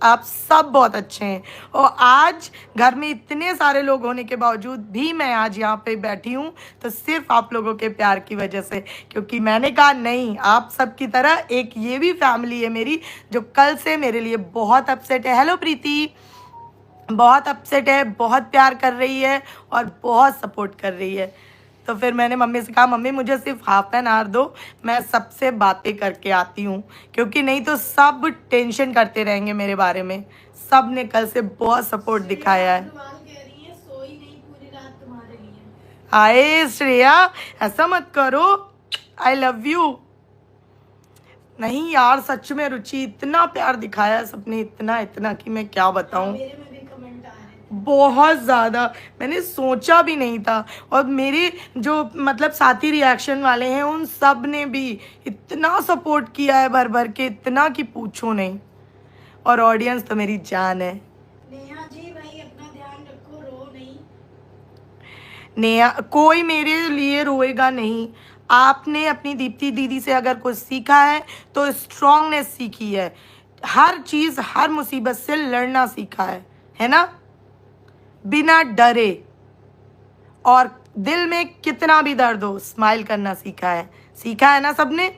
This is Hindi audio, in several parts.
आप सब बहुत अच्छे हैं। और आज घर में इतने सारे लोग होने के बावजूद भी मैं आज यहाँ पे बैठी हूँ तो सिर्फ आप लोगों के प्यार की वजह से, क्योंकि मैंने कहा नहीं, आप सब की तरह एक ये भी फैमिली है मेरी जो कल से मेरे लिए बहुत अपसेट है। हेलो प्रीति, बहुत अपसेट है, बहुत प्यार कर रही है और बहुत सपोर्ट कर रही है। तो फिर मैंने मम्मी से कहा मम्मी मुझे सिर्फ हाफ एन आवर दो, मैं सबसे बातें करके आती हूँ, क्योंकि नहीं तो सब टेंशन करते रहेंगे मेरे बारे में। सब ने कल से बहुत सपोर्ट दिखाया है। आए श्रेया, ऐसा मत करो, आई लव यू। नहीं यार, सच में रुचि, इतना प्यार दिखाया है सबने, इतना इतना कि मैं क्या बताऊं। बहुत ज़्यादा, मैंने सोचा भी नहीं था। और मेरे जो मतलब साथी रिएक्शन वाले हैं उन सब ने भी इतना सपोर्ट किया है भर भर के, इतना कि पूछो नहीं। और ऑडियंस तो मेरी जान है। नेहा जी भाई अपना ध्यान रखो, रो नहीं। नेहा, कोई मेरे लिए रोएगा नहीं। आपने अपनी दीप्ति दीदी से अगर कुछ सीखा है तो स्ट्रांगनेस सीखी है, हर चीज़ हर मुसीबत से लड़ना सीखा है ना, बिना डरे। और दिल में कितना भी दर्द हो स्माइल करना सीखा है ना सबने।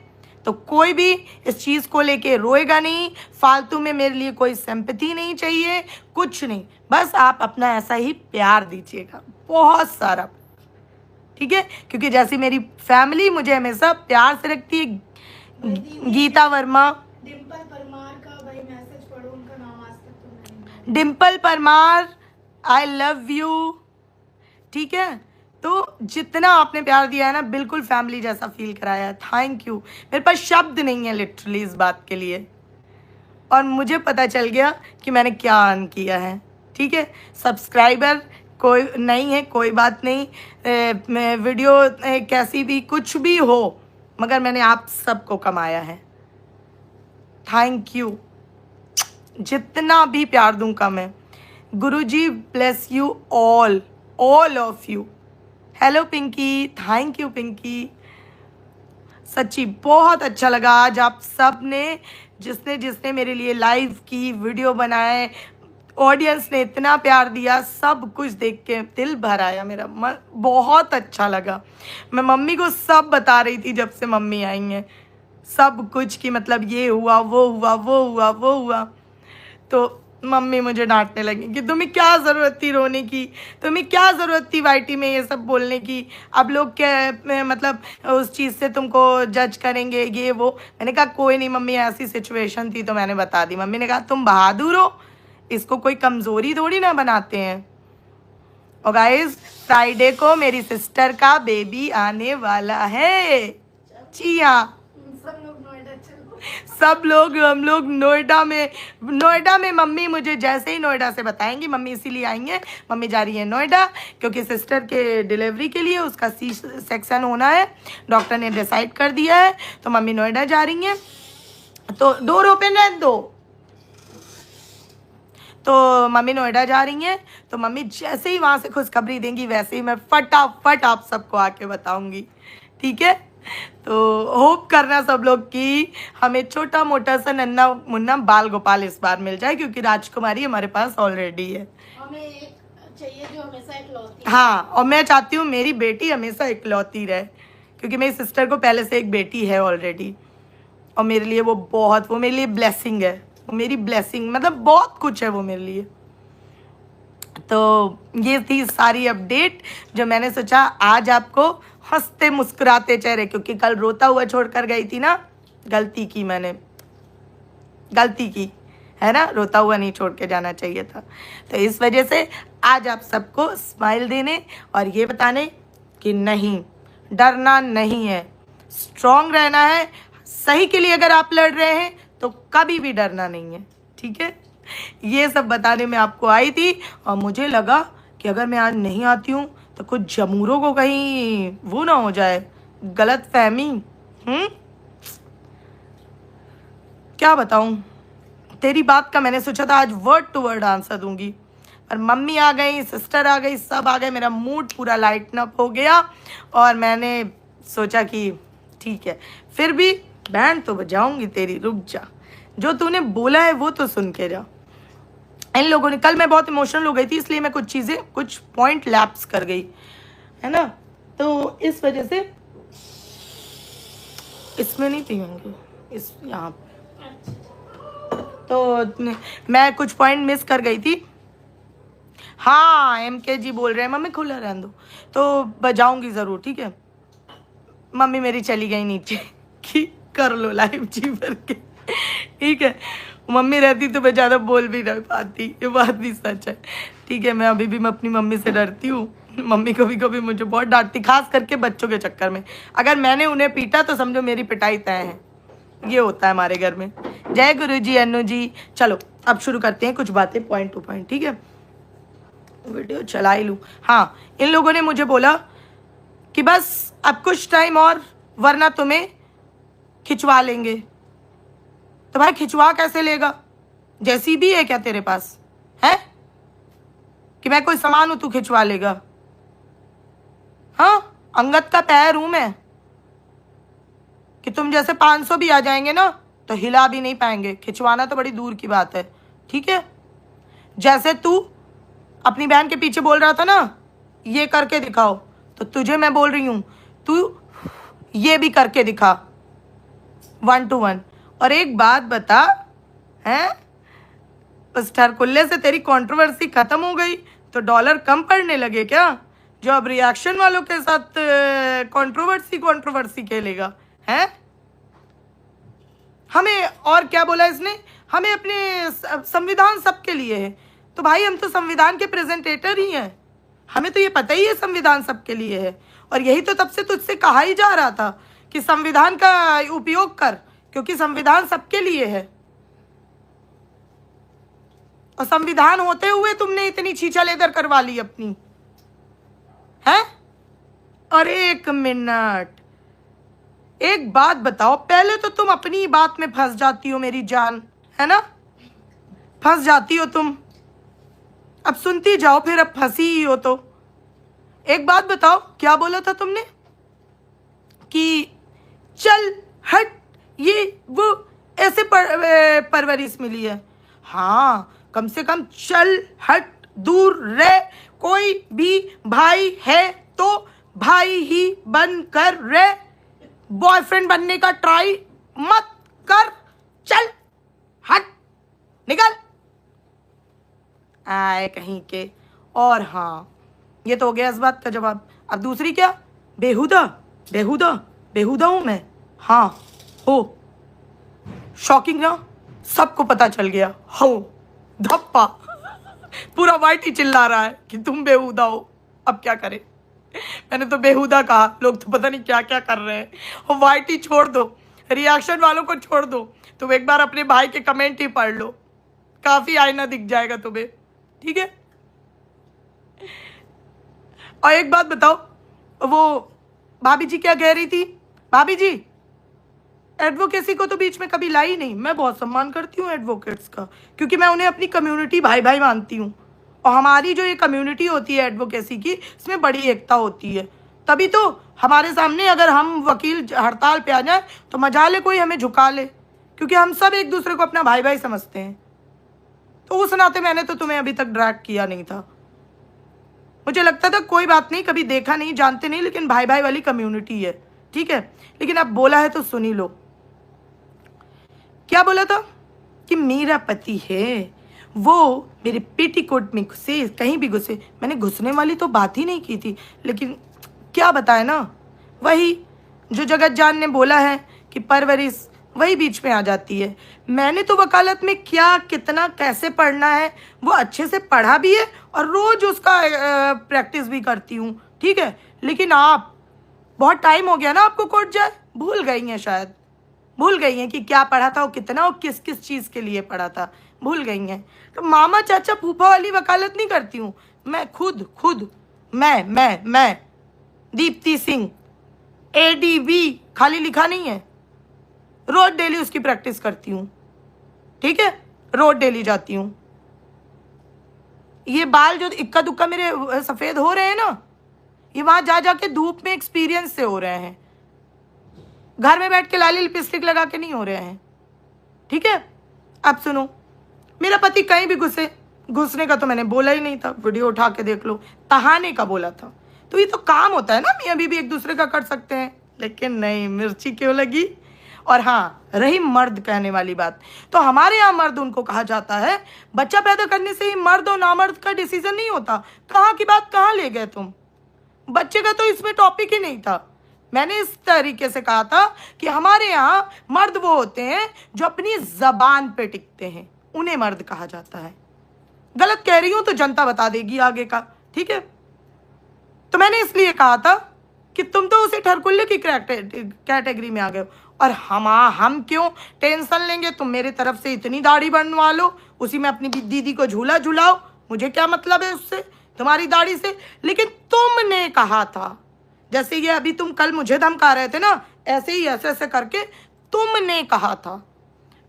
तो कोई भी इस चीज़ को लेके रोएगा नहीं। फालतू में मेरे लिए कोई सिंपैथी नहीं चाहिए, कुछ नहीं, बस आप अपना ऐसा ही प्यार दीजिएगा, बहुत सारा, ठीक है। क्योंकि जैसी मेरी फैमिली मुझे हमेशा प्यार से रखती है। गीता वर्मा, डिम्पल परमार का भाई मैसेज पढ़ो, उनका नाम आज तक तो नहीं। Dimple Parmar, I love you, ठीक है। तो जितना आपने प्यार दिया है ना, बिल्कुल फैमिली जैसा फील कराया है, थैंक यू। मेरे पास शब्द नहीं है लिटरली इस बात के लिए। और मुझे पता चल गया कि मैंने क्या अर्न किया है, ठीक है। सब्सक्राइबर कोई नहीं है, कोई बात नहीं, वीडियो कैसी भी कुछ भी हो, मगर मैंने आप सबको कमाया है, थैंक यू। जितना भी प्यार दूँ कम है। Guruji bless you all of you. Hello Pinky, thank you Pinky. सच्ची बहुत अच्छा लगा आज आप सब ने, जिसने जिसने मेरे लिए लाइव की, वीडियो बनाए, ऑडियंस ने इतना प्यार दिया, सब कुछ देख के दिल भर आया मेरा, मन बहुत अच्छा लगा। मैं मम्मी को सब बता रही थी जब से मम्मी आई हैं, सब कुछ कि मतलब ये हुआ, वो हुआ, वो हुआ, वो हुआ। तो मम्मी मुझे डांटने लगी कि तुम्हें क्या ज़रूरत थी रोने की, तुम्हें क्या ज़रूरत थी वाईटी में ये सब बोलने की, अब लोग क्या मतलब उस चीज़ से तुमको जज करेंगे, ये वो। मैंने कहा कोई नहीं मम्मी, ऐसी सिचुएशन थी तो मैंने बता दी। मम्मी ने कहा तुम बहादुर हो, इसको कोई कमज़ोरी थोड़ी ना बनाते हैं। और गाइस, फ्राइडे को मेरी सिस्टर का बेबी आने वाला है। जी हाँ, सब लोग, हम लोग नोएडा में मम्मी मुझे जैसे ही नोएडा से बताएंगी, मम्मी इसीलिए आई हैं, मम्मी जा रही है नोएडा क्योंकि सिस्टर के डिलीवरी के लिए उसका सी सेक्शन होना है, डॉक्टर ने डिसाइड कर दिया है। तो मम्मी नोएडा जा रही हैं। तो डोर ओपन रहने दो। तो मम्मी नोएडा जा रही हैं, तो मम्मी जैसे ही वहाँ से खुशखबरी देंगी वैसे ही मैं फटाफट आप सबको आके बताऊंगी, ठीक है। तो होप करना सब लोग कि हमें छोटा मोटा सा नन्ना मुन्ना बाल गोपाल इस बार मिल जाए, क्योंकि राजकुमारी हमारे पास ऑलरेडी है। हमें एक चाहिए जो हमेशा इकलौती। हाँ, और मैं चाहती हूँ मेरी बेटी हमेशा इकलौती रहे, क्योंकि मेरी सिस्टर को पहले से एक बेटी है ऑलरेडी, और मेरे लिए वो मेरे लिए ब्लेसिंग है, वो मेरी ब्लेसिंग, मतलब बहुत कुछ है वो मेरे लिए। तो ये थी सारी अपडेट जो मैंने सोचा आज आपको हंसते मुस्कुराते चेहरे, क्योंकि कल रोता हुआ छोड़कर गई थी ना, गलती की मैंने, गलती की है ना, रोता हुआ नहीं छोड़ के जाना चाहिए था। तो इस वजह से आज आप सबको स्माइल देने और ये बताने कि नहीं, डरना नहीं है, स्ट्रॉन्ग रहना है। सही के लिए अगर आप लड़ रहे हैं तो कभी भी डरना नहीं है, ठीक है। ये सब बताने में आपको आई थी, और मुझे लगा कि अगर मैं आज नहीं आती हूँ तो कुछ जमूरों को कहीं वो ना हो जाए, गलत फहमी। क्या बताऊँ, तेरी बात का मैंने सोचा था आज वर्ड टू वर्ड आंसर दूंगी, और मम्मी आ गई, सिस्टर आ गई, सब आ गए, मेरा मूड पूरा लाइटन अप हो गया। और मैंने सोचा कि ठीक है, फिर भी बैंड तो बजाऊंगी तेरी, रुक जा, जो तूने बोला है वो तो सुन के जा। इन लोगों ने, कल मैं बहुत इमोशनल हो गई थी इसलिए मैं कुछ चीज़ें, कुछ पॉइंट लैप्स कर गई, है ना, तो इस वजह से इसमें नहीं पियेंगे, इस यहाँ पे, तो मैं कुछ पॉइंट मिस कर गई थी। हाँ MK जी बोल रहे हैं मम्मी खुला रहने दो, तो बजाऊंगी ज़रूर, ठीक है। मम्मी मेरी चली गई नीचे कि कर लो लाइव जी भर के, ठीक है। मम्मी रहती तो मैं ज़्यादा बोल भी नहीं पाती, ये बात भी सच है, ठीक है। मैं अभी भी मैं अपनी मम्मी से डरती हूँ, मम्मी कभी कभी मुझे बहुत डांटती, खास करके बच्चों के चक्कर में। अगर मैंने उन्हें पीटा तो समझो मेरी पिटाई तय है, ये होता है हमारे घर में। जय गुरु जी, अनु जी। चलो अब शुरू करते हैं कुछ बातें पॉइंट टू पॉइंट, ठीक है। वीडियो चला ही लूँ। हाँ, इन लोगों ने मुझे बोला कि बस अब कुछ टाइम और, वरना तुम्हें खिंचवा लेंगे। तो भाई खिंचवा कैसे लेगा, जैसी भी है क्या तेरे पास, है कि मैं कोई सामान हूं तू खिंचवा लेगा? हाँ, अंगद का पैर हूं मैं कि तुम जैसे 500 भी आ जाएंगे ना तो हिला भी नहीं पाएंगे, खिंचवाना तो बड़ी दूर की बात है, ठीक है। जैसे तू अपनी बहन के पीछे बोल रहा था ना ये करके दिखाओ, तो तुझे मैं बोल रही हूं तू ये भी करके दिखा 1 to 1। और एक बात बता, हैं, उस ठरकुल्ले से तेरी कंट्रोवर्सी खत्म हो गई तो डॉलर कम पड़ने लगे क्या, जो अब रिएक्शन वालों के साथ कंट्रोवर्सी खेलेगा, हैं? हमें, और क्या बोला इसने, हमें अपने संविधान सबके लिए है। तो भाई हम तो संविधान के प्रेजेंटेटर ही हैं, हमें तो ये पता ही है संविधान सबके लिए है। और यही तो तब से तुझसे कहा ही जा रहा था कि संविधान का उपयोग कर, क्योंकि संविधान सबके लिए है। और संविधान होते हुए तुमने इतनी छीछा लेदर करवा ली अपनी, है? और एक मिनट, एक बात बताओ, पहले तो तुम अपनी बात में फंस जाती हो मेरी जान, है ना, फंस जाती हो तुम। अब सुनती जाओ, फिर अब फंसी ही हो तो एक बात बताओ, क्या बोला था तुमने कि चल हट, ये वो ऐसे परवरिश मिली है। हाँ, कम से कम चल हट, दूर रह, कोई भी भाई है तो भाई ही बन कर रह, बॉयफ्रेंड बनने का ट्राई मत कर, चल हट, निकल आए कहीं के। और हाँ, ये तो हो गया इस बात का जवाब। अब दूसरी क्या, बेहुदा बेहुदा बेहुदा हूं मैं, हाँ हो, शॉकिंग ना, सबको पता चल गया हो, धप्पा पूरा वाइट ही चिल्ला रहा है कि तुम बेहुदा हो। अब क्या करें, मैंने तो बेहुदा कहा, लोग तो पता नहीं क्या क्या कर रहे हैं। और वाइट ही छोड़ दो, रिएक्शन वालों को छोड़ दो, तुम एक बार अपने भाई के कमेंट ही पढ़ लो, काफी आईना दिख जाएगा तुम्हें, ठीक है। और एक बात बताओ, वो भाभी जी क्या कह रही थी, भाभी जी एडवोकेसी को तो बीच में कभी लाई नहीं। मैं बहुत सम्मान करती हूँ एडवोकेट्स का, क्योंकि मैं उन्हें अपनी कम्युनिटी भाई भाई मानती हूँ। और हमारी जो ये कम्युनिटी होती है एडवोकेसी की, इसमें बड़ी एकता होती है। तभी तो हमारे सामने अगर हम वकील हड़ताल पे आ जाए तो मजा ले कोई हमें झुका ले, क्योंकि हम सब एक दूसरे को अपना भाई भाई समझते हैं। तो उस नाते मैंने तो तुम्हें अभी तक ड्रैग किया नहीं था। मुझे लगता था कोई बात नहीं, कभी देखा नहीं, जानते नहीं, लेकिन भाई भाई वाली कम्युनिटी है, ठीक है। लेकिन अब बोला है तो सुन ही लो। क्या बोला था कि मेरा पति है वो मेरे पेटीकोट में घुसे, कहीं भी घुसे। मैंने घुसने वाली तो बात ही नहीं की थी, लेकिन क्या बताए ना, वही जो जगत जान ने बोला है कि परवरिश, वही बीच में आ जाती है। मैंने तो वकालत में क्या, कितना, कैसे पढ़ना है वो अच्छे से पढ़ा भी है और रोज उसका प्रैक्टिस भी करती हूँ, ठीक है। लेकिन आप, बहुत टाइम हो गया ना आपको कोर्ट जाए, भूल गई हैं, शायद भूल गई हैं कि क्या पढ़ा था और कितना और किस किस चीज़ के लिए पढ़ा था, भूल गई हैं। तो मामा चाचा फूफा वाली वकालत नहीं करती हूँ मैं, खुद मैं दीप्ति सिंह ADV, खाली लिखा नहीं है, रोज डेली उसकी प्रैक्टिस करती हूँ, ठीक है, रोज डेली जाती हूँ। ये बाल जो इक्का दुक्का मेरे सफ़ेद हो रहे हैं ना, ये वहाँ जा जाके धूप में एक्सपीरियंस से हो रहे हैं, घर में बैठ के लाली लिपस्टिक लगा के नहीं हो रहे हैं, ठीक है। अब सुनो, मेरा पति कहीं भी घुसे घुसने का तो मैंने बोला ही नहीं था, वीडियो उठा के देख लो, तहाने का बोला था। तो ये तो काम होता है ना, मियाँ बीवी एक दूसरे का कर सकते हैं, लेकिन नहीं, मिर्ची क्यों लगी। और हाँ, रही मर्द कहने वाली बात, तो हमारे यहाँ मर्द उनको कहा जाता है, बच्चा पैदा करने से ही मर्द और नामर्द का डिसीजन नहीं होता। कहाँ की बात कहाँ ले गए तुम, बच्चे का तो इसमें टॉपिक ही नहीं था। मैंने इस तरीके से कहा था कि हमारे यहाँ मर्द वो होते हैं जो अपनी जबान पे टिकते हैं, उन्हें मर्द कहा जाता है। गलत कह रही हूं तो जनता बता देगी आगे का, ठीक है। तो मैंने इसलिए कहा था कि तुम तो उसी ठरकुल्ले की कैटेगरी में आ गए हो, और हम क्यों टेंशन लेंगे, तुम मेरे तरफ से इतनी दाढ़ी बनवा लो, उसी में अपनी दीदी को झूला झुलाओ, मुझे क्या मतलब है उससे, तुम्हारी दाढ़ी से। लेकिन तुमने कहा था, जैसे ये अभी तुम कल मुझे धमका रहे थे ना, ऐसे ही ऐसे ऐसे करके तुमने कहा था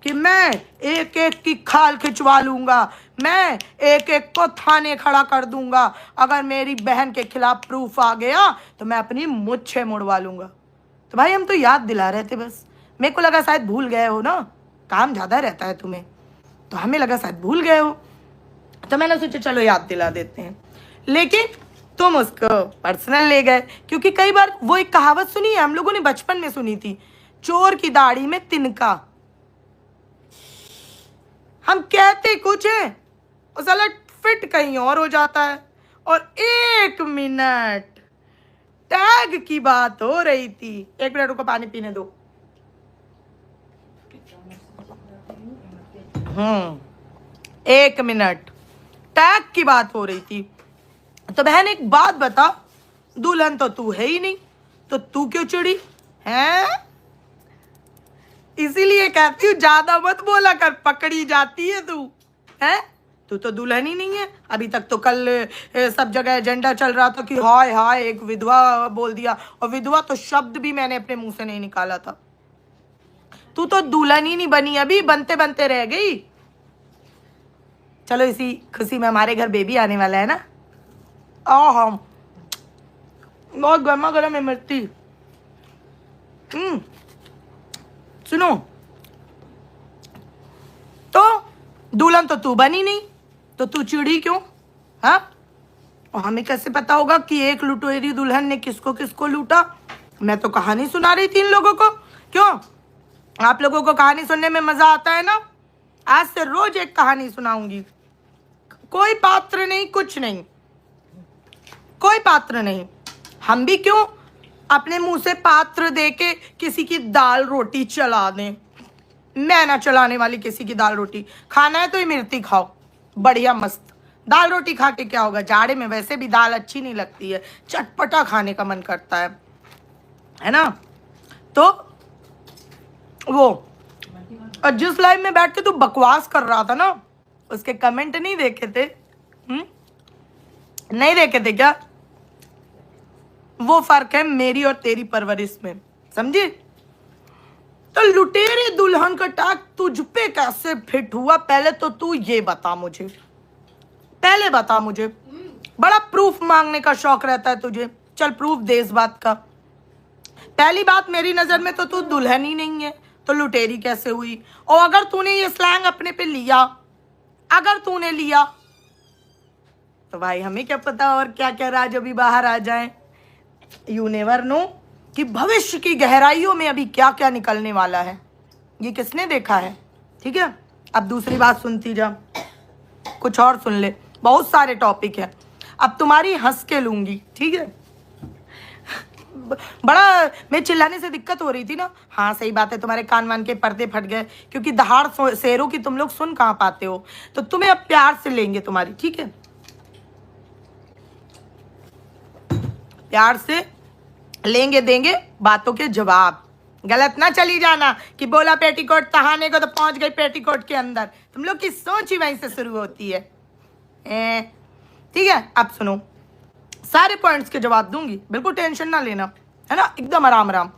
कि मैं एक एक की खाल खिंचवा लूंगा, मैं एक एक को थाने खड़ा कर दूंगा, अगर मेरी बहन के खिलाफ प्रूफ आ गया तो मैं अपनी मुच्छें मुड़वा लूंगा। तो भाई हम तो याद दिला रहे थे बस, मेरे को लगा शायद भूल गए हो ना, काम ज़्यादा रहता है तुम्हें, तो हमें लगा शायद भूल गए हो, तो मैंने सोचा चलो याद दिला देते हैं। लेकिन तुम उसको पर्सनल ले गए, क्योंकि कई बार वो एक कहावत सुनी है, हम लोगों ने बचपन में सुनी थी, चोर की दाढ़ी में तिनका। हम कहते कुछ है और साला फिट कहीं और हो जाता है। और 1 मिनट, टैग की बात हो रही थी, 1 मिनट रुको, पानी पीने दो। 1 मिनट, टैग की बात हो रही थी। तो बहन एक बात बता, दुल्हन तो तू है ही नहीं, तो तू क्यों चिड़ी है? इसीलिए कहती हूँ ज्यादा मत बोला कर, पकड़ी जाती है तू, है तू तो दुल्हन ही नहीं है। अभी तक तो कल सब जगह एजेंडा चल रहा था कि हाय हाय एक विधवा बोल दिया, और विधवा तो शब्द भी मैंने अपने मुंह से नहीं निकाला था। तू तो दुल्हन ही नहीं बनी, अभी बनते बनते रह गई। चलो इसी खुशी में हमारे घर बेबी आने वाला है ना, हाँ बहुत गर्मा गर्म है मिर्ची। सुनो, तो दुल्हन तो तू बनी नहीं, तो तू चिड़ी क्यों? हाँ, और हमें कैसे पता होगा कि एक लुटेरी दुल्हन ने किसको किसको लूटा? मैं तो कहानी सुना रही थी इन लोगों को। क्यों, आप लोगों को कहानी सुनने में मजा आता है ना? आज से रोज एक कहानी सुनाऊंगी, कोई पात्र नहीं, कुछ नहीं, कोई पात्र नहीं। हम भी क्यों अपने मुंह से पात्र देके किसी की दाल रोटी चला दें? मैं ना चलाने वाली किसी की दाल रोटी। खाना है तो इमरती खाओ, बढ़िया मस्त। दाल रोटी खा के क्या होगा, जाड़े में वैसे भी दाल अच्छी नहीं लगती है, चटपटा खाने का मन करता है ना। तो वो, और जिस लाइव में बैठ के तू बकवास कर रहा था ना, उसके कमेंट नहीं देखे थे? नहीं देखे थे क्या? वो फर्क है मेरी और तेरी परवरिश में, समझी? तो लुटेरे दुल्हन का टैग तुझ पे कैसे फिट हुआ, पहले तो तू ये बता मुझे, पहले बता मुझे। बड़ा प्रूफ मांगने का शौक रहता है तुझे, चल प्रूफ दे इस बात का। पहली बात, मेरी नजर में तो तू दुल्हन ही नहीं है, तो लुटेरी कैसे हुई? और अगर तूने ये स्लैंग अपने पे लिया, अगर तूने लिया, तो भाई हमें क्या पता और क्या क्या राज अभी बाहर आ जाए। यू नेवर नो कि भविष्य की गहराइयों में अभी क्या क्या निकलने वाला है, ये किसने देखा है? ठीक है, अब दूसरी बात सुनती जा, कुछ और सुन ले, बहुत सारे टॉपिक है, अब तुम्हारी हंस के लूंगी, ठीक है? बड़ा मैं चिल्लाने से दिक्कत हो रही थी ना। हाँ सही बात है, तुम्हारे कान वान के पर्दे फट गए, क्योंकि दहाड़ शेरों की तुम लोग सुन कहाँ पाते हो। तो तुम्हें अब प्यार से लेंगे तुम्हारी, ठीक है? प्यार से लेंगे, देंगे बातों के जवाब। गलत ना चली जाना कि बोला पेटीकोट तहाने को तो पहुंच गई पेटीकोट के अंदर। तुम लोग की सोच ही वहीं से शुरू होती है, ठीक है? अब सुनो, सारे पॉइंट्स के जवाब दूंगी, बिल्कुल टेंशन ना लेना, है ना, एकदम आराम आराम।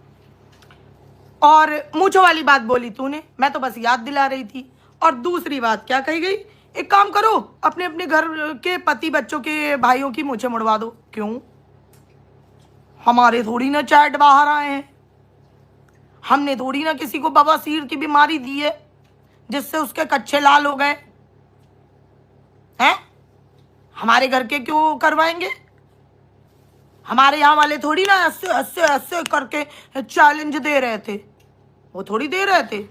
और मूंछों वाली बात बोली तूने, मैं तो बस याद दिला रही थी। और दूसरी बात क्या कही गई, एक काम करो, अपने अपने घर के पति बच्चों के भाइयों की मूंछें मुड़वा दो। क्यों? हमारे थोड़ी ना चैट बाहर आए हैं, हमने थोड़ी ना किसी को बवासीर की बीमारी दी है जिससे उसके कच्चे लाल हो गए, हैं? हमारे घर के क्यों करवाएंगे? हमारे यहाँ वाले थोड़ी ना ऐसे ऐसे ऐसे करके चैलेंज दे रहे थे, वो थोड़ी दे रहे थे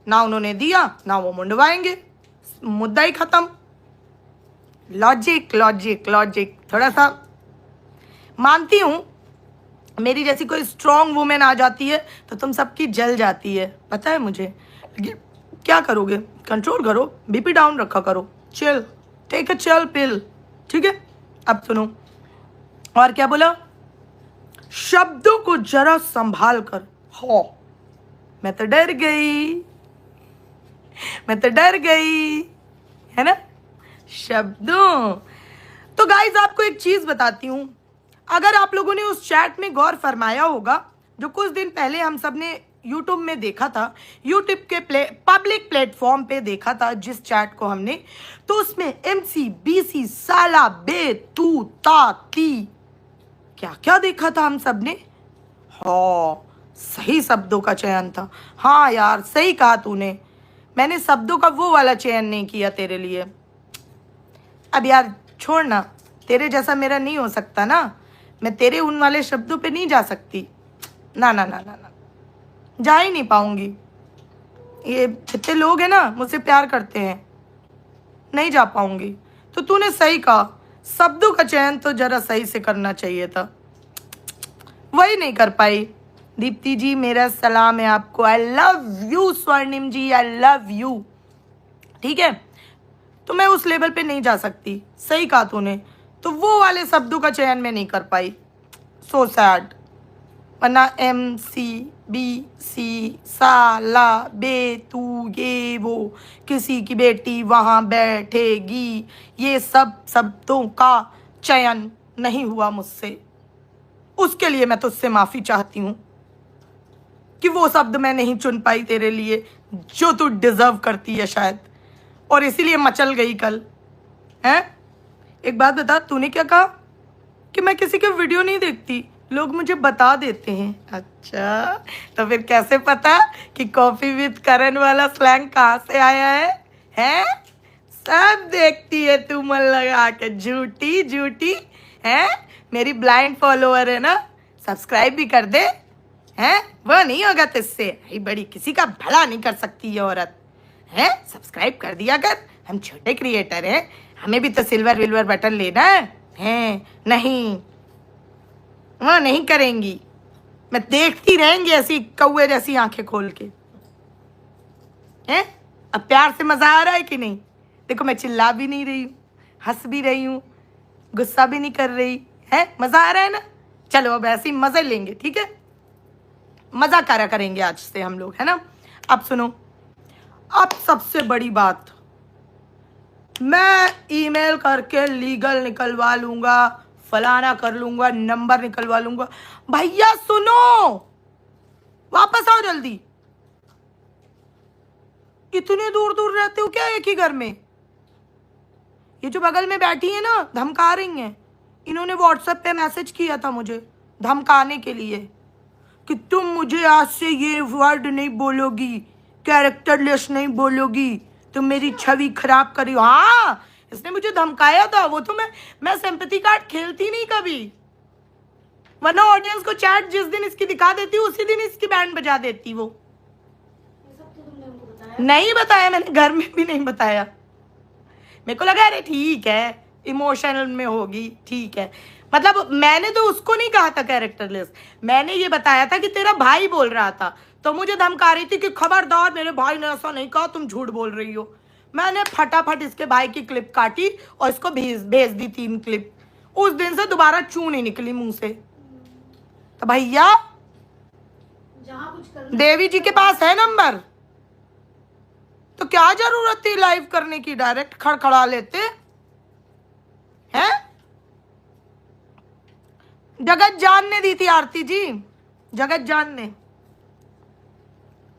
ना, उन्होंने दिया ना वो मुंडवाएंगे, मुद्दा ही खत्म। लॉजिक लॉजिक लॉजिक थोड़ा सा मानती हूँ, मेरी जैसी कोई स्ट्रॉन्ग वुमेन आ जाती है तो तुम सबकी जल जाती है, पता है मुझे, लेकिन क्या करोगे, कंट्रोल करो, बीपी डाउन रखा करो, chill, take a chill pill, ठीक है। अब सुनो, और क्या बोला, शब्दों को जरा संभाल कर। हो, मैं तो डर गई, मैं तो डर गई, है ना, शब्दों। तो गाइज आपको एक चीज बताती हूं, अगर आप लोगों ने उस चैट में गौर फरमाया होगा जो कुछ दिन पहले हम सब ने यूट्यूब में देखा था, यूट्यूब के पब्लिक प्लेटफॉर्म पे देखा था जिस चैट को हमने, तो उसमें MC BC साला बे तू ता ती क्या क्या देखा था हम सब ने। हाँ, सही शब्दों का चयन था। हाँ यार, सही कहा तूने, मैंने शब्दों का वो वाला चयन नहीं किया तेरे लिए। अब यार छोड़ना, तेरे जैसा मेरा नहीं हो सकता ना, मैं तेरे उन वाले शब्दों पे नहीं जा सकती, ना ना ना ना ना, जा ही नहीं पाऊंगी। ये जितने लोग हैं ना मुझसे प्यार करते हैं, नहीं जा पाऊंगी। तो तूने सही कहा, शब्दों का चयन तो जरा सही से करना चाहिए था, वही नहीं कर पाई। दीप्ति जी मेरा सलाम है आपको, आई लव यू। स्वर्णिम जी आई लव यू, ठीक है। तो मैं उस लेवल पे नहीं जा सकती, सही कहा तूने, तो वो वाले शब्दों का चयन मैं नहीं कर पाई, सो सैड। वरना MC BC साला बे तू ये वो, किसी की बेटी वहाँ बैठेगी, ये सब शब्दों का चयन नहीं हुआ मुझसे। उसके लिए मैं तुझसे माफ़ी चाहती हूँ कि वो शब्द मैं नहीं चुन पाई तेरे लिए जो तू डिजर्व करती है शायद, और इसीलिए मचल गई कल। हैं, एक बात बता, तूने क्या कहा कि मैं किसी के वीडियो नहीं देखती, लोग मुझे बता देते हैं। अच्छा, तो फिर कैसे पता कि कॉफी विद करण वाला स्लैंग कहाँ से आया है? हैं, सब देखती है तू मन लगा के, झूठी झूठी। हैं, मेरी ब्लाइंड फॉलोअर है ना, सब्सक्राइब भी कर दे। हैं, वो नहीं होगा तुझसे, भाई बड़ी किसी का भला नहीं कर सकती ये औरत। हैं, सब्सक्राइब कर दिया कर, हम छोटे क्रिएटर हैं, हमें भी तो सिल्वर विल्वर बटन लेना है। हैं, नहीं, वो नहीं करेंगी, मैं देखती रहेंगी ऐसी कौवे जैसी आंखें खोल के। हैं, अब प्यार से मजा आ रहा है कि नहीं? देखो मैं चिल्ला भी नहीं रही हूँ, हंस भी रही हूँ, गुस्सा भी नहीं कर रही है, मजा आ रहा है ना। चलो अब ऐसे ही मजे लेंगे, ठीक है, मजा करेंगे आज से हम लोग, है ना। अब सुनो, अब सबसे बड़ी बात, मैं ईमेल करके लीगल निकलवा लूंगा, फलाना कर लूंगा, नंबर निकलवा लूंगा। भैया सुनो, वापस आओ जल्दी। इतने दूर दूर रहते हो क्या एक ही घर में? ये जो बगल में बैठी है ना, धमका रही हैं, इन्होंने व्हाट्सएप पे मैसेज किया था मुझे धमकाने के लिए कि तुम मुझे आज से ये वर्ड नहीं बोलोगी, कैरेक्टरलेस नहीं बोलोगी, तुम मेरी छवि खराब करी। हाँ, इसने मुझे धमकाया था। वो तो मैं सिंपैथी कार्ड खेलती नहीं कभी, वरना ऑडियंस को चैट जिस दिन इसकी दिखा देती हूँ उसी दिन इसकी बैंड बजा देती। वो नहीं बताया मैंने, घर में भी नहीं बताया। मेरे को लगा अरे ठीक है, इमोशनल में होगी, ठीक है। मतलब मैंने तो उसको नहीं कहा था कैरेक्टरलेस, मैंने ये बताया था कि तेरा भाई बोल रहा था, तो मुझे धमका रही थी कि खबरदार मेरे भाई ने ऐसा नहीं कहा, तुम झूठ बोल रही हो। मैंने फटाफट इसके भाई की क्लिप काटी और इसको भेज दी 3 क्लिप। उस दिन से दोबारा चू नहीं निकली मुंह से। तो भैया देवी जी के पास है नंबर, तो क्या जरूरत थी लाइव करने की, डायरेक्ट खड़खड़ा लेते हैं। जगत जान ने दी थी आरती जी, जगत जान ने,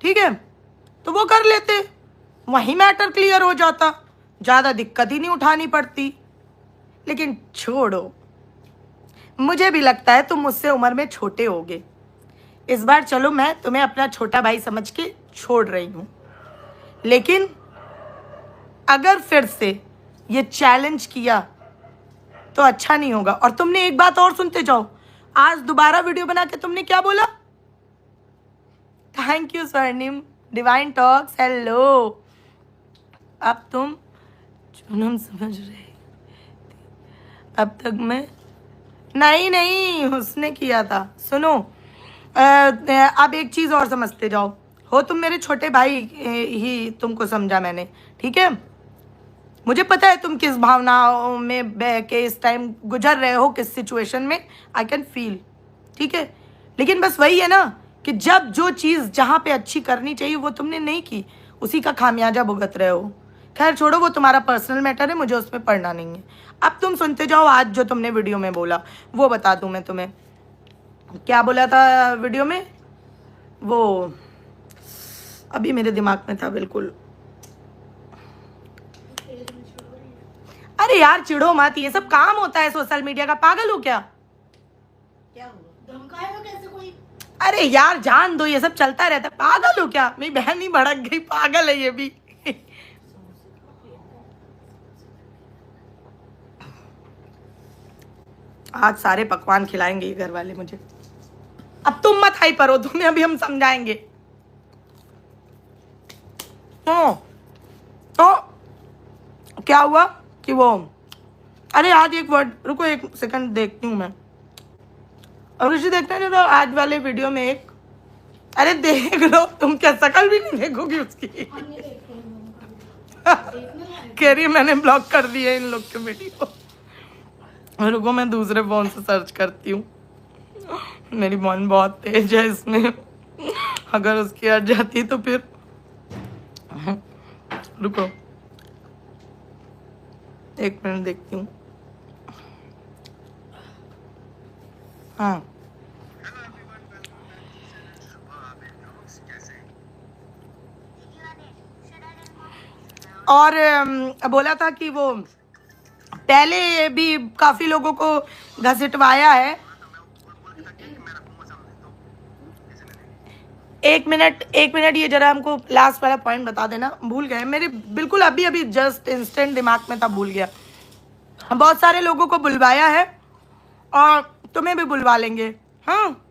ठीक है, तो वो कर लेते, वही मैटर क्लियर हो जाता, ज्यादा दिक्कत ही नहीं उठानी पड़ती। लेकिन छोड़ो, मुझे भी लगता है तुम मुझसे उम्र में छोटे होगे। इस बार चलो मैं तुम्हें अपना छोटा भाई समझ के छोड़ रही हूं, लेकिन अगर फिर से ये चैलेंज किया तो अच्छा नहीं होगा। और तुमने एक बात और सुनते जाओ, आज दोबारा वीडियो बना के तुमने क्या बोला? थैंक यू स्वर्णिम, डिवाइन टॉक्स, हेलो। अब तुम चुनम समझ रहे, अब तक मैं नहीं उसने किया था। सुनो, अब एक चीज और समझते जाओ, हो तुम मेरे छोटे भाई ही तुमको समझा मैंने, ठीक है? मुझे पता है तुम किस भावनाओं में बह के इस टाइम गुजर रहे हो, किस सिचुएशन में, आई कैन फील, ठीक है? लेकिन बस वही है ना कि जब जो चीज़ जहाँ पे अच्छी करनी चाहिए वो तुमने नहीं की, उसी का खामियाजा भुगत रहे हो। खैर छोड़ो, वो तुम्हारा पर्सनल मैटर है, मुझे उसमें पढ़ना नहीं है। अब तुम सुनते जाओ, आज जो तुमने वीडियो में बोला वो बता दूं मैं तुम्हें। क्या बोला था वीडियो में? वो अभी मेरे दिमाग में था बिल्कुल। अरे यार चिढ़ो मत, ये सब काम होता है सोशल मीडिया का, पागल हो क्या? क्या हुआ, धमकाएगा कैसे कोई? अरे यार जान दो, ये सब चलता रहता है, पागल हो क्या? मेरी बहन ही भड़क गई, पागल है ये भी। आज सारे पकवान खिलाएंगे ये घर वाले मुझे। अब तुम मत हाई परो, तुम्हें अभी हम समझाएंगे। तो क्या हुआ कि वो, अरे आज एक वर्ड, रुको एक सेकंड देखती हूँ मैं। और ऋषि देखते हैं तो आज वाले वीडियो में एक, अरे देख लो, तुम क्या शकल भी नहीं देखोगी उसकी? कह रही मैंने ब्लॉक कर दिया इन लोग के वीडियो। रुको मैं दूसरे फोन से सर्च करती हूँ, मेरी बहन बहुत तेज है इसमें, अगर उसकी हट जाती तो फिर। रुको एक मिनट देखती हूँ। हाँ और बोला था कि वो पहले भी काफी लोगों को घसीटवाया है। एक मिनट ये जरा हमको लास्ट वाला पॉइंट बता देना, भूल गए मेरे, बिल्कुल अभी जस्ट इंस्टेंट दिमाग में था, भूल गया। बहुत सारे लोगों को बुलवाया है और तुम्हें भी बुलवा लेंगे। हाँ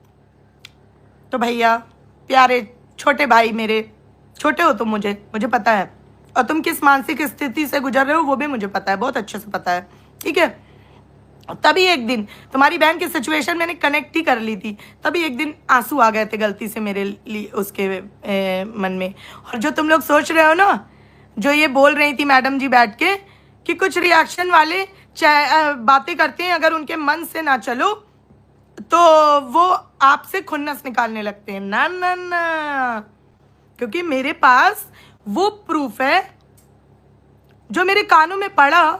तो भैया प्यारे छोटे भाई मेरे, छोटे हो तुम, मुझे पता है, और तुम किस मानसिक स्थिति से गुजर रहे हो वो भी मुझे पता है, बहुत अच्छे से पता है, ठीक है? तभी एक दिन तुम्हारी बहन की सिचुएशन मैंने कनेक्ट ही कर ली थी, तभी एक दिन आंसू आ गए थे गलती से मेरे लिए उसके मन में। और जो तुम लोग सोच रहे हो ना, जो ये बोल रही थी मैडम जी बैठ के कि कुछ रिएक्शन वाले बातें करते हैं, अगर उनके मन से ना चलो तो वो आपसे खुन्नस निकालने लगते हैं, ना ना ना, क्योंकि मेरे पास वो प्रूफ है जो मेरे कानों में पड़ा,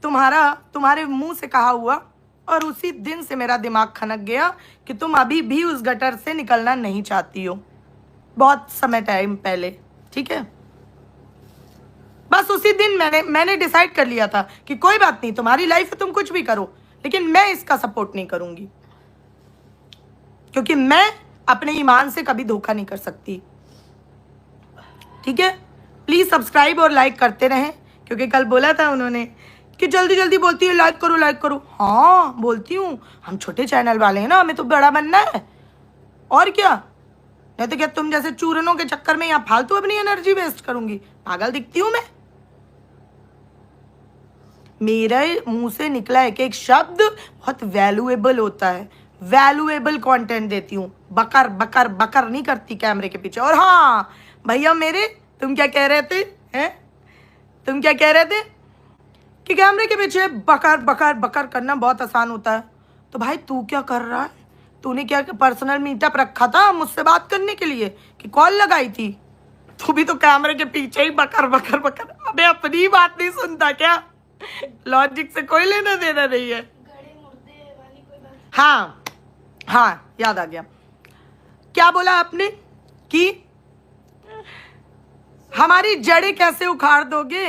तुम्हारे मुंह से कहा हुआ, और उसी दिन से मेरा दिमाग खनक गया कि तुम अभी भी उस गटर से निकलना नहीं चाहती हो, बहुत समय टाइम पहले, ठीक है? बस उसी दिन मैंने डिसाइड कर लिया था कि कोई बात नहीं, तुम्हारी लाइफ है, तुम कुछ भी करो, लेकिन मैं इसका सपोर्ट नहीं करूंगी, क्योंकि मैं अपने ईमान से कभी धोखा नहीं कर सकती, ठीक है? प्लीज सब्सक्राइब और लाइक करते रहें, क्योंकि कल बोला था उन्होंने कि जल्दी जल्दी बोलती है लाइक करो। हाँ बोलती हूँ, हम छोटे चैनल वाले हैं ना, हमें तो बड़ा बनना है, और क्या? नहीं तो क्या तुम जैसे चूरनों के चक्कर में यहाँ फालतू अपनी एनर्जी वेस्ट करूंगी? पागल दिखती हूँ मैं? मेरे मुंह से निकला एक शब्द बहुत वैल्यूएबल होता है, वैल्यूएबल कंटेंट देती हूँ, बकर बकर बकर नहीं करती कैमरे के पीछे। और हाँ भैया मेरे, तुम क्या कह रहे थे, हैं? तुम क्या कह रहे थे कि कैमरे के पीछे बकर बकर बकर करना बहुत आसान होता है, तो भाई तू क्या कर रहा है? तूने क्या पर्सनल मीटअप रखा था मुझसे बात करने के लिए कि कॉल लगाई थी? तू भी तो कैमरे के पीछे ही बकर बकर बकर। अबे अपनी बात नहीं सुनता क्या? लॉजिक से कोई लेना देना नहीं है। हाँ याद आ गया, क्या बोला आपने कि हमारी जड़ें कैसे उखाड़ दोगे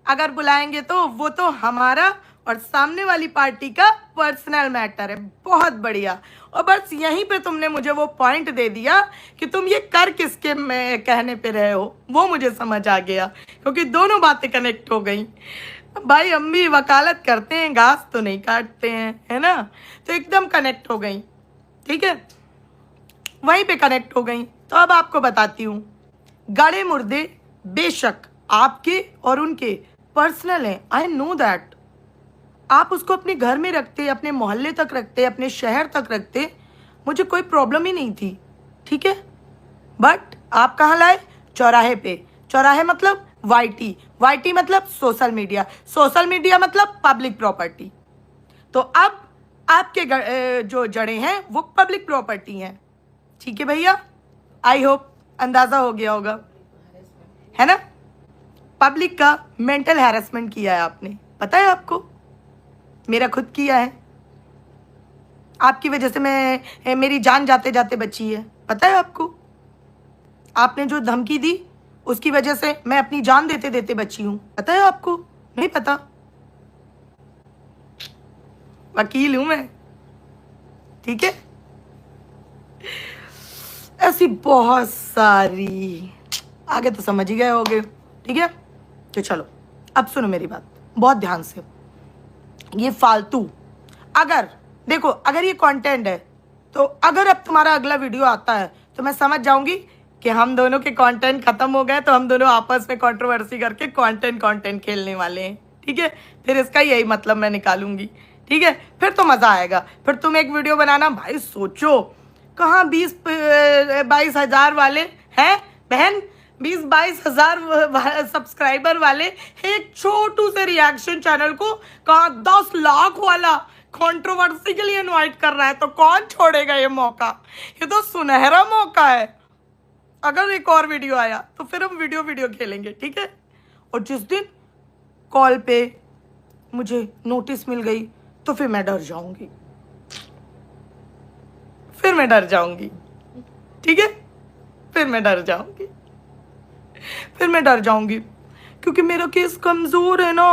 अगर बुलाएंगे तो? वो तो हमारा और सामने वाली पार्टी का पर्सनल मैटर है। बहुत बढ़िया। और बस यहीं पे तुमने मुझे वो पॉइंट दे दिया कि तुम ये कर किसके में कहने पे रहे हो, वो मुझे समझ आ गया, क्योंकि दोनों बातें कनेक्ट हो गई। भाई हम भी वकालत करते हैं, घास तो नहीं काटते हैं, है ना, तो एकदम कनेक्ट हो गई। ठीक है, वहीं पे कनेक्ट हो गई। तो अब आपको बताती हूँ, गड़े मुर्दे बेशक आपके और उनके पर्सनल हैं, आई नो दैट। आप उसको अपने घर में रखते, अपने मोहल्ले तक रखते, अपने शहर तक रखते, मुझे कोई प्रॉब्लम ही नहीं थी। ठीक है, बट आप कहाँ लाए? चौराहे पे। चौराहे मतलब वाईटी, वाईटी मतलब सोशल मीडिया, सोशल मीडिया मतलब पब्लिक प्रॉपर्टी। तो अब आपके जो जड़ें हैं वो पब्लिक प्रॉपर्टी हैं। ठीक है भैया, आई होप अंदाजा हो गया होगा, है ना। पब्लिक का मेंटल हैरेसमेंट किया है आपने, पता है आपको, मेरा खुद किया है। आपकी वजह से मेरी जान जाते जाते बची है, पता है आपको। आपने जो धमकी दी उसकी वजह से मैं अपनी जान देते देते बची हूं, पता है आपको? नहीं पता? वकील हूं मैं, ठीक है। ऐसी बहुत सारी, आगे तो समझ ही गए होगे। ठीक है, तो चलो अब सुनो मेरी बात बहुत ध्यान से। ये फालतू, अगर देखो, अगर ये कंटेंट है तो अगर अब तुम्हारा अगला वीडियो आता है तो मैं समझ जाऊंगी कि हम दोनों के कंटेंट खत्म हो गए, तो हम दोनों आपस में कंट्रोवर्सी करके कंटेंट खेलने वाले हैं। ठीक है, फिर इसका यही मतलब मैं निकालूंगी। ठीक है, फिर तो मजा आएगा। फिर तुम एक वीडियो बनाना, भाई सोचो कहाँ 20-22 हजार वाले हैं बहन, 20-22 हजार सब्सक्राइबर वाले एक छोटू से रिएक्शन चैनल को कहाँ 10 लाख वाला कंट्रोवर्सी के लिए इनवाइट कर रहा है। तो कौन छोड़ेगा ये मौका? ये तो सुनहरा मौका है। अगर एक और वीडियो आया तो फिर हम वीडियो खेलेंगे। ठीक है, और जिस दिन कॉल पे मुझे नोटिस मिल गई तो फिर मैं डर जाऊंगी, फिर मैं डर जाऊंगी। ठीक है, फिर मैं डर जाऊंगी, फिर मैं डर जाऊंगी, क्योंकि मेरा केस कमजोर है ना।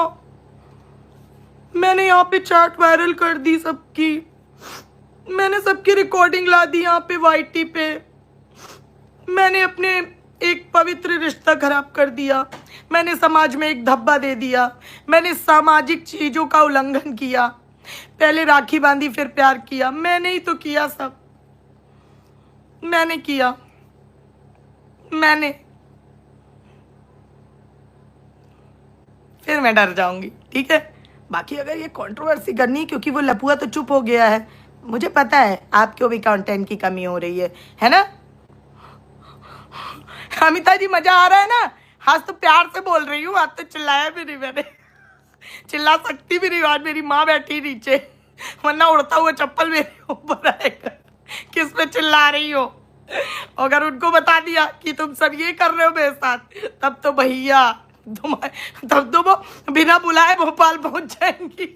मैंने यहाँ पे चैट वायरल कर दी सबकी, मैंने सबकी रिकॉर्डिंग ला दी यहाँ पे वाईटी पे, मैंने अपने एक पवित्र रिश्ता खराब कर दिया, मैंने समाज में एक धब्बा दे दिया, मैंने सामाजिक चीजों का उल्लंघन किया, पहले राखी बांधी फिर प्यार किया, मैंने ही तो किया सब, मैंने किया, मैंने। फिर मैं डर जाऊंगी। ठीक है, बाकी अगर ये कंट्रोवर्सी करनी, क्योंकि वो लपुआ तो चुप हो गया है, मुझे पता है आपको भी कंटेंट की कमी हो रही है ना। अमिता जी मजा आ रहा है ना? आज तो प्यार से बोल रही हूँ, आज तो चिल्लाया भी नहीं मैंने, चिल्ला सकती भी नहीं, आज मेरी माँ बैठी नीचे, वरना उड़ता हुआ चप्पल मेरे ऊपर आएगा। किस पे चिल्ला रही हो? अगर उनको बता दिया कि तुम सब ये कर रहे हो मेरे साथ, तब तो भैया तब तो वो बिना बुलाए भोपाल पहुंच जाएंगी।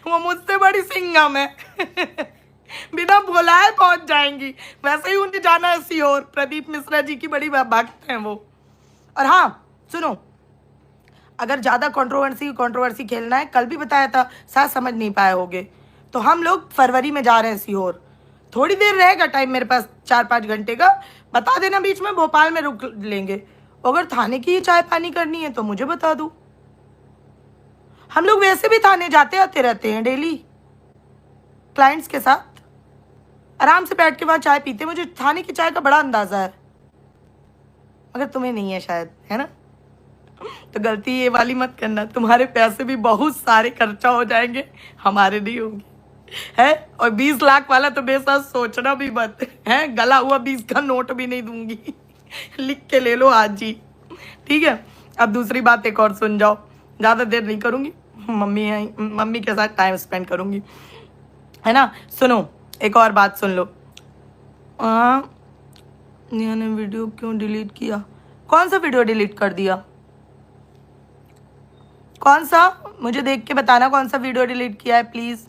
वो मुझसे बड़ी सिंघम है, बिना बुलाए पहुंच जाएंगी। वैसे ही उन्हें जाना है सीहोर, प्रदीप मिश्रा जी की बड़ी भक्त हैं वो। और हाँ सुनो, अगर ज्यादा कंट्रोवर्सी खेलना है, कल भी बताया था, शायद समझ नहीं पाए होगे, तो हम लोग फरवरी में जा रहे हैं सीहोर। थोड़ी देर रहेगा टाइम मेरे पास, 4-5 घंटे का, बता देना, बीच में भोपाल में रुक लेंगे। अगर थाने की चाय पानी करनी है तो मुझे बता दो, हम लोग वैसे भी थाने जाते आते रहते हैं डेली क्लाइंट्स के साथ, आराम से बैठ के वहां चाय पीते। मुझे थाने की चाय का बड़ा अंदाजा है, मगर तुम्हें नहीं है शायद, है ना। तो गलती ये वाली मत करना, तुम्हारे पैसे भी बहुत सारे खर्चा हो जाएंगे, हमारे नहीं होंगे, है। और 20 लाख वाला तो बेसाथ सोचना भी मत है, गला हुआ 20 का नोट भी नहीं दूंगी, लिख के ले लो आज ही। ठीक है, अब दूसरी बात एक और सुन जाओ, ज्यादा देर नहीं करूंगी, मम्मी के साथ टाइम स्पेंड करूंगी, है ना। सुनो, एक और बात सुन लो। नेहा ने वीडियो क्यों डिलीट किया? कौन सा वीडियो डिलीट कर दिया? कौन सा? मुझे देख के बताना कौन सा वीडियो डिलीट किया है प्लीज।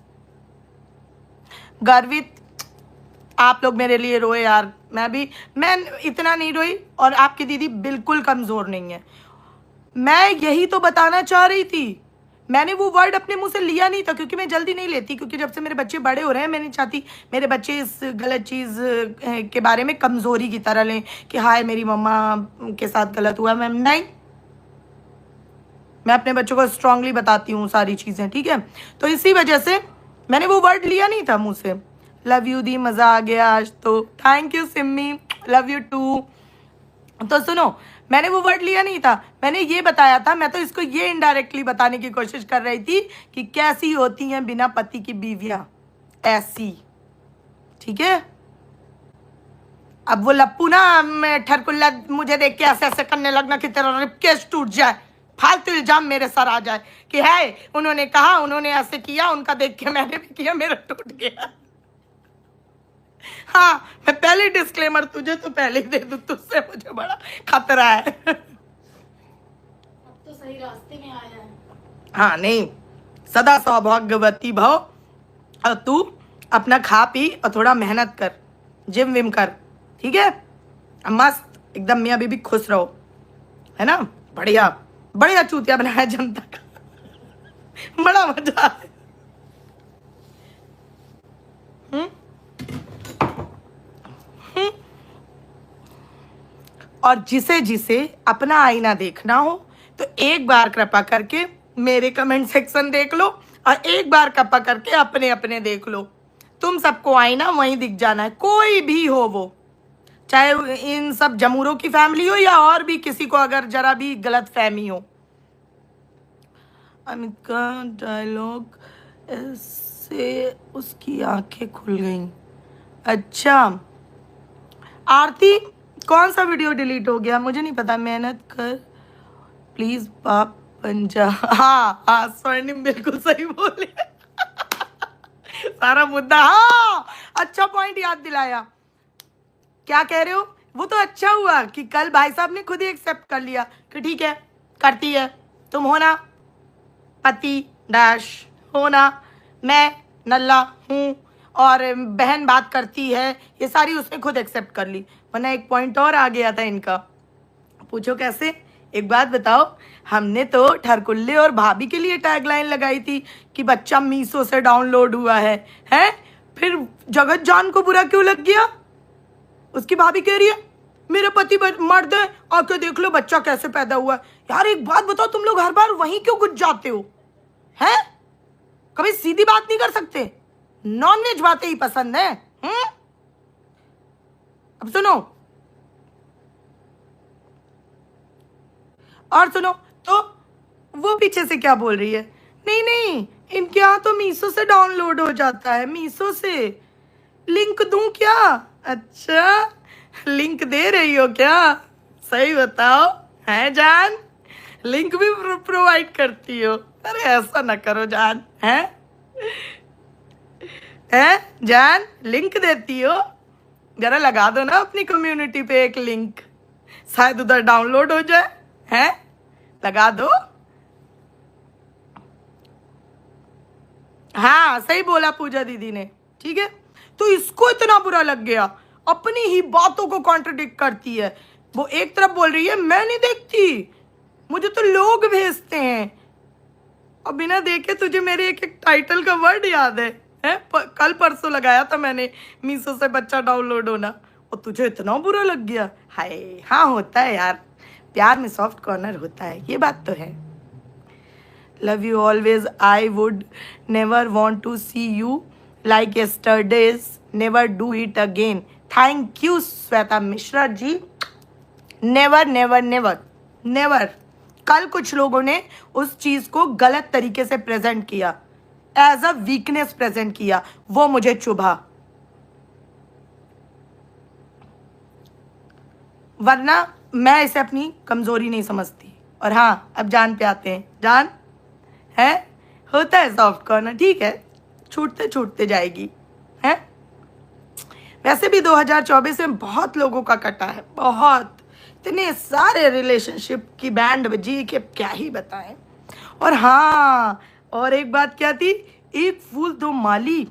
गर्वित, आप लोग मेरे लिए रोए यार, मैं इतना नहीं रोई, और आपकी दीदी बिल्कुल कमजोर नहीं है। मैं यही तो बताना चाह रही थी मैंने वो वर्ड अपने मुंह से लिया नहीं था, क्योंकि मैं जल्दी नहीं लेती, क्योंकि जब से मेरे बच्चे बड़े हो रहे हैं मैं नहीं चाहती मेरे बच्चे इस गलत चीज़ के बारे में कमज़ोरी की तरह लें कि हाय मेरी मम्मा के साथ गलत हुआ। मैं नहीं, मैं अपने बच्चों को स्ट्रांगली बताती हूँ सारी चीज़ें, ठीक है। तो इसी वजह से मैंने वो वर्ड लिया नहीं था मुंह से। लव यू दी, मज़ा आ गया आज तो, thank you Simmi, love you too. तो सुनो, मैंने वो वर्ड लिया नहीं था, मैंने ये बताया था, मैं तो इसको ये इनडायरेक्टली बताने की कोशिश कर रही थी कि कैसी होती हैं बिना पति की बीवियां, ऐसी, ठीक है। अब वो लप्पू ना ठरकुल्ला मुझे देख के ऐसे ऐसे करने लगना कि तेरा रिपकेश टूट जाए, फालतू इल्जाम मेरे सर आ जाए कि है उन्होंने कहा, उन्होंने ऐसे किया, उनका देख के मैंने भी किया, मेरा टूट गया। हाँ, मैं पहले डिस्क्लेमर तुझे तो पहले ही दे दूं, तुझसे मुझे बड़ा खतरा है। अब तो सही रास्ते में आया है। हाँ नहीं, सदा सौभाग्यवती भव। और तू अपना खा पी और थोड़ा मेहनत कर, जिम विम कर, ठीक है। मस्त एकदम मियाँ बीबी खुश रहो, है ना। बढ़िया बढ़िया चूतिया बनाया जनता का। बड़ा मजा है। और जिसे जिसे अपना आईना देखना हो तो एक बार कृपा करके मेरे कमेंट सेक्शन देख लो, और एक बार कृपा करके अपने अपने देख लो। तुम सबको आईना वहीं दिख जाना है, कोई भी हो वो, चाहे इन सब जमूरों की फैमिली हो या और भी किसी को अगर जरा भी गलत फहमी हो। अमित का डायलॉग ऐसे उसकी आंखें खुल गईं। अच्छा आरती, कौन सा वीडियो डिलीट हो गया मुझे नहीं पता, मेहनत कर प्लीज बाप पंजा। हाँ हाँ स्वर्णिम बिल्कुल सही बोले। सारा मुद्दा, हाँ अच्छा पॉइंट याद दिलाया। क्या कह रहे हो, वो तो अच्छा हुआ कि कल भाई साहब ने खुद ही एक्सेप्ट कर लिया कि ठीक है करती है, तुम हो ना पति डैश हो ना, मैं नल्ला हूँ और बहन बात करती है, ये सारी उसने खुद एक्सेप्ट कर ली। वरना एक पॉइंट और आ गया था इनका। पूछो कैसे, एक बात बताओ, हमने तो ठरकुल्ले और भाभी के लिए टैगलाइन लगाई थी कि बच्चा मीशो से डाउनलोड हुआ है, हैं? फिर जगत जान को बुरा क्यों लग गया? उसकी भाभी कह रही है मेरे पति मर्द है, आके देख लो बच्चा कैसे पैदा हुआ। यार एक बात बताओ, तुम लोग हर बार वहीं क्यों घुस जाते हो, हैं? कभी सीधी बात नहीं कर सकते? नॉनवेज बातें ही पसंद है। अब सुनो, और सुनो, तो वो पीछे से क्या बोल रही है, नहीं नहीं इनके यहाँ तो मीशो से डाउनलोड हो जाता है, मीशो से लिंक दूं क्या? अच्छा लिंक दे रही हो क्या? सही बताओ, है जान? लिंक भी प्रोवाइड करती हो? अरे ऐसा ना करो जान, है जान? लिंक देती हो, जरा लगा दो ना अपनी कम्युनिटी पे एक लिंक, शायद उधर डाउनलोड हो जाए, हैं? लगा दो। हाँ सही बोला पूजा दीदी ने, ठीक है। तो इसको इतना बुरा लग गया, अपनी ही बातों को कॉन्ट्रडिक्ट करती है। वो एक तरफ बोल रही है मैं नहीं देखती, मुझे तो लोग भेजते हैं। और बिना देखे तुझे मेरे एक एक टाइटल का वर्ड याद है? कल परसों लगाया था मैंने मीशो से बच्चा डाउनलोड होना, और तुझे इतना बुरा लग गया। हाय हाँ होता है यार, प्यार में सॉफ्ट कॉर्नर होता है, ये बात तो है। Love you always, I would never want to see you like yesterdays, never do it again. Thank you Shweta Mishra ji. Never never never never. कल कुछ लोगों ने उस चीज को गलत तरीके से प्रेजेंट किया, एज अ वीकनेस प्रेजेंट किया, वो मुझे चुभा। वरना मैं इसे अपनी कमजोरी नहीं समझती। और हाँ अब जान पे आते हैं, जान है होता है सॉफ्ट कॉर्नर, ठीक है, छूटते छूटते जाएगी, है। वैसे भी 2024 में बहुत लोगों का कटा है, बहुत, इतने सारे रिलेशनशिप की बैंड बजी के क्या ही बताएं। और हाँ, और एक बात क्या थी, एक फूल दो माली,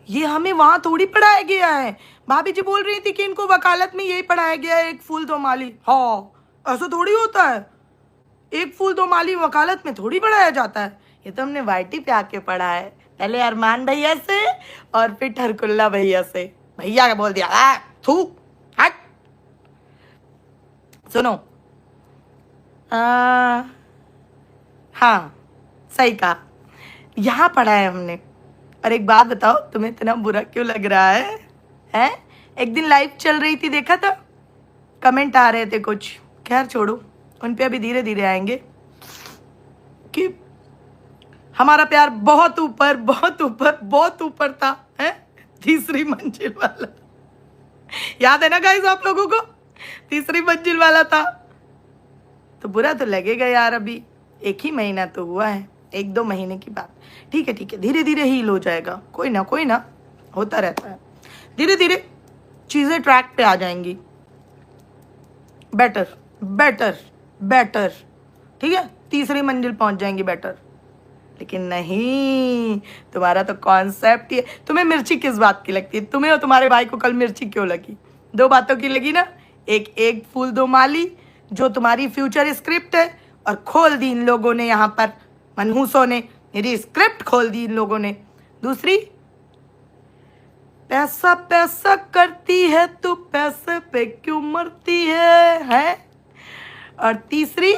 ये हमें वहां थोड़ी पढ़ाया गया है। भाभी जी बोल रही थी कि इनको वकालत में यही पढ़ाया गया है, एक फूल दो माली। हाँ ऐसा थोड़ी होता है, एक फूल दो माली वकालत में थोड़ी पढ़ाया जाता है, ये तो हमने वाईटी पे आके पढ़ा है। पहले अरमान भैया से और फिर ठरकुल्ला भैया से। भैया का बोल दिया थू हट। सुनो, हाँ सही कहा, यहाँ पढ़ा है हमने। और एक बात बताओ, तुम्हें इतना बुरा क्यों लग रहा है? हैं? एक दिन लाइव चल रही थी, देखा था? कमेंट आ रहे थे कुछ, खैर छोड़ो, उन पे अभी धीरे धीरे आएंगे कि हमारा प्यार बहुत ऊपर बहुत ऊपर बहुत ऊपर था, है? तीसरी मंजिल वाला। याद है ना गाइस आप लोगों को? तीसरी मंजिल वाला था। तो बुरा तो लगेगा यार, अभी 1 ही महीना तो हुआ है, 1-2 महीने की बात। ठीक है ठीक है, धीरे धीरे हील हो जाएगा, कोई ना होता रहता है। धीरे धीरे चीजें ट्रैक पे आ जाएंगी। बेटर बेटर बेटर, ठीक है, तीसरी मंजिल पहुंच जाएंगी बेटर। लेकिन नहीं, तुम्हारा तो कॉन्सेप्ट ही है। तुम्हें मिर्ची किस बात की लगती है? तुम्हें और तुम्हारे भाई को कल मिर्ची क्यों लगी? 2 बातों की लगी ना, एक फूल दो माली जो तुम्हारी फ्यूचर स्क्रिप्ट है, और खोल दी इन लोगों ने, यहाँ पर मनहूसों ने मेरी स्क्रिप्ट खोल दी इन लोगों ने। दूसरी, पैसा पैसा करती है तू, पैसे पे क्यों मरती है? और तीसरी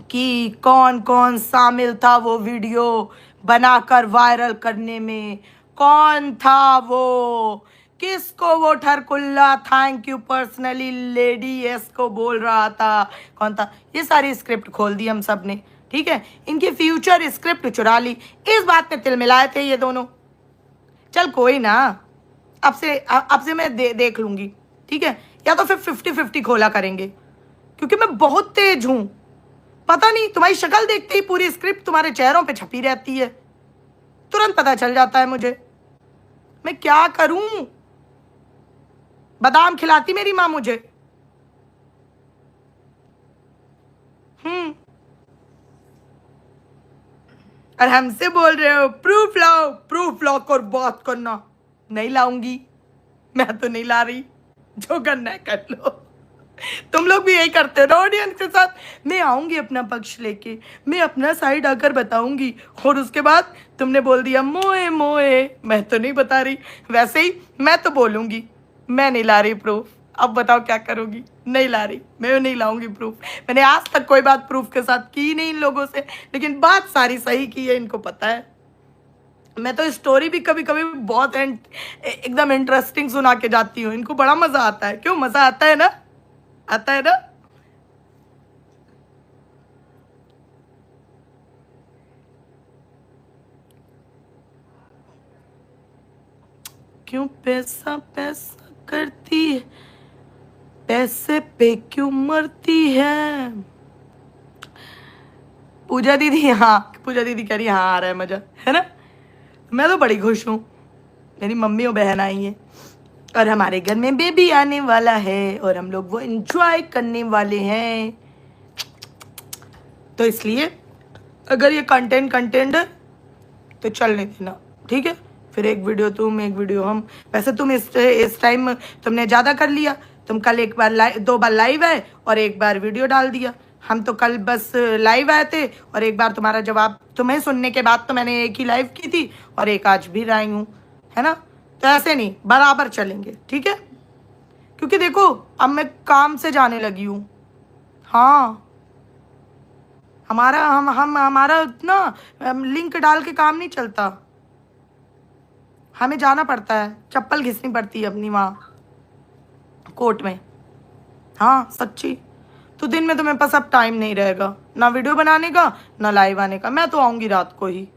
कि कौन कौन शामिल था वो वीडियो बनाकर वायरल करने में, कौन था वो, किसको वो ठरकुल्ला thank you personally ladies को बोल रहा था, कौन था? ये सारी स्क्रिप्ट खोल दी हम सब ने, ठीक है? इनकी फ्यूचर स्क्रिप्ट चुरा ली, इस बात में तिल मिलाए थे ये दोनों। चल कोई ना, अब से मैं देख लूंगी, ठीक है? या तो फिर 50-50 खोला करेंगे, क्योंकि मैं बहुत तेज हूं। पता नहीं, तुम्हारी शक्ल देखते ही पूरी स्क्रिप्ट तुम्हारे चेहरों पे छपी रहती है, तुरंत पता चल जाता है मुझे। मैं क्या करूं? बादाम खिलाती मेरी माँ मुझे। और हमसे बोल रहे हो प्रूफ लाओ, प्रूफ लाओ कर बात करना। नहीं लाऊंगी, मैं तो नहीं ला रही, जो करना है कर लो। तुम लोग भी यही करते हो ऑडियंस के साथ। मैं आऊंगी अपना पक्ष लेके, मैं अपना साइड आकर बताऊंगी, और उसके बाद तुमने बोल दिया मोए मोए। मैं तो नहीं बता रही, वैसे ही मैं तो बोलूंगी मैं नहीं ला रही प्रूफ। अब बताओ क्या करोगी? नहीं ला रही, मैं नहीं लाऊंगी प्रूफ। मैंने आज तक कोई बात प्रूफ के साथ की नहीं इन लोगों से, लेकिन बात सारी सही की है, इनको पता है। मैं तो स्टोरी भी कभी कभी बहुत एकदम इंटरेस्टिंग सुना के जाती हूँ, इनको बड़ा मजा आता है। क्यों मजा आता है ना? आता है ना? क्यों पैसा पैसा करती है, पैसे पे क्यों मरती है? पूजा दीदी, हाँ पूजा दीदी कह रही हाँ आ रहा है मजा, है ना? मैं तो बड़ी खुश हूँ, मेरी मम्मी और बहन आई है, और हमारे घर में बेबी आने वाला है, और हम लोग वो एंजॉय करने वाले हैं। तो इसलिए अगर ये कंटेंट है तो चलने देना, ठीक है? फिर एक वीडियो तुम, एक वीडियो हम। वैसे तुम इस टाइम तुमने ज़्यादा कर लिया, तुम कल 2 बार लाइव आए और 1 बार वीडियो डाल दिया। हम तो कल बस लाइव आए थे, और 1 बार तुम्हारा जवाब तुम्हें सुनने के बाद तो मैंने 1 ही लाइव की थी, और 1 आज भी आई हूँ, है ना? तो ऐसे नहीं, बराबर चलेंगे, ठीक है? क्योंकि देखो अब मैं काम से जाने लगी हूँ। हाँ, हमारा इतना लिंक डाल के काम नहीं चलता, हमें जाना पड़ता है, चप्पल घिसनी पड़ती है अपनी वहाँ कोर्ट में। हाँ सच्ची। तो दिन में तो मेरे पास अब टाइम नहीं रहेगा, ना वीडियो बनाने का ना लाइव आने का। मैं तो आऊँगी रात को ही,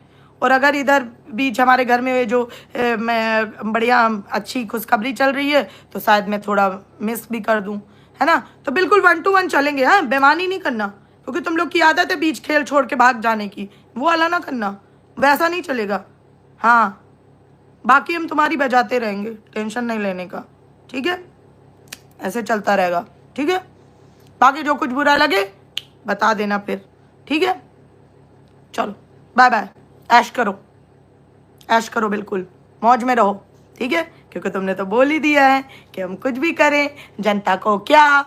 और अगर इधर बीच हमारे घर में जो मैं बढ़िया अच्छी खुशखबरी चल रही है तो शायद मैं थोड़ा मिस भी कर दूँ, है ना? तो बिल्कुल 1 to 1 चलेंगे, हाँ, बेईमानी नहीं करना, क्योंकि तुम लोग की आदत है बीच खेल छोड़ के भाग जाने की, वो वाला ना करना, वैसा नहीं चलेगा। हाँ, बाकी हम तुम्हारी बजाते रहेंगे, टेंशन नहीं लेने का, ठीक है? ऐसे चलता रहेगा, ठीक है? बाकी जो कुछ बुरा लगे बता देना फिर, ठीक है? चलो बाय बाय, ऐश करो, बिल्कुल मौज में रहो, ठीक है? क्योंकि तुमने तो बोल ही दिया है कि हम कुछ भी करें, जनता को क्या,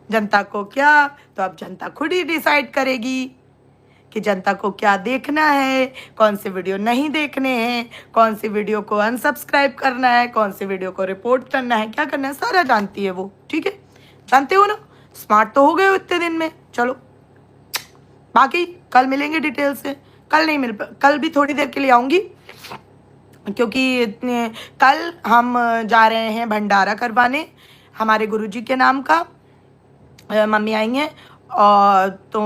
जनता को क्या, तो अब जनता खुद ही डिसाइड करेगी कि जनता को क्या देखना है, कौन से वीडियो नहीं देखने हैं, कौन सी वीडियो को अनसब्सक्राइब करना है, कौन सी वीडियो को रिपोर्ट करना है, क्या करना है, सारा जानती है वो। ठीक है, जानते हो ना, स्मार्ट तो हो गए हो इतने दिन में। चलो बाकी कल मिलेंगे डिटेल से। कल नहीं कल भी थोड़ी देर के लिए आऊँगी, क्योंकि कल हम जा रहे हैं भंडारा करवाने हमारे गुरुजी के नाम का। मम्मी आई हैं और तो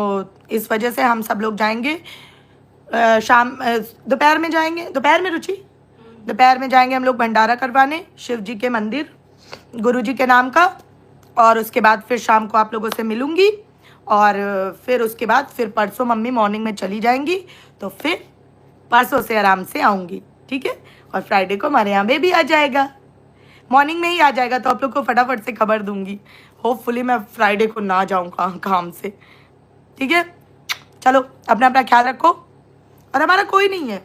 इस वजह से हम सब लोग जाएंगे। शाम दोपहर में जाएंगे, दोपहर में रुचि, दोपहर में जाएंगे हम लोग भंडारा करवाने शिव जी के मंदिर गुरुजी के नाम का। और उसके बाद फिर शाम को आप लोगों से मिलूंगी, और फिर उसके बाद फिर परसों मम्मी मॉर्निंग में चली जाएंगी, तो फिर परसों से आराम से आऊँगी। ठीक है, और फ्राइडे को हमारे यहाँ बेबी आ जाएगा, मॉर्निंग में ही आ जाएगा, तो आप लोग को फटाफट से खबर दूंगी। होपफुली मैं फ्राइडे को ना जाऊँ काम से। ठीक है, चलो अपना अपना ख्याल रखो, और हमारा कोई नहीं है,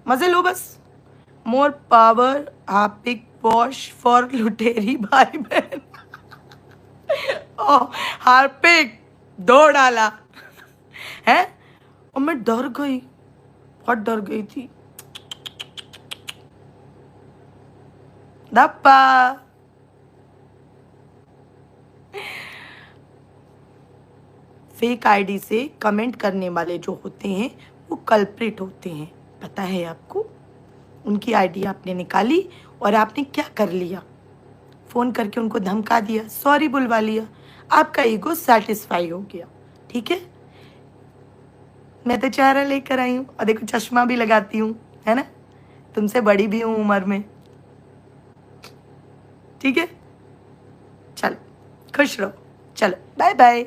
मज़े लो बस। More power Harpic wash for लुटेरी भाई बहन। हार्पिक 2 डाला है, और मैं डर गई, बहुत डर गई थी। धप्पा। फेक आईडी से कमेंट करने वाले जो होते हैं वो कल्प्रिट होते हैं, पता है आपको। उनकी आईडी आपने निकाली और आपने क्या कर लिया, फ़ोन करके उनको धमका दिया, सॉरी बुलवा लिया, आपका ईगो सेटिस्फाई हो गया। ठीक है, मैं तो चेहरा लेकर आई हूँ, और देखो चश्मा भी लगाती हूँ, है ना, तुमसे बड़ी भी हूँ उम्र में। ठीक है, चलो खुश रहो, चलो बाय बाय।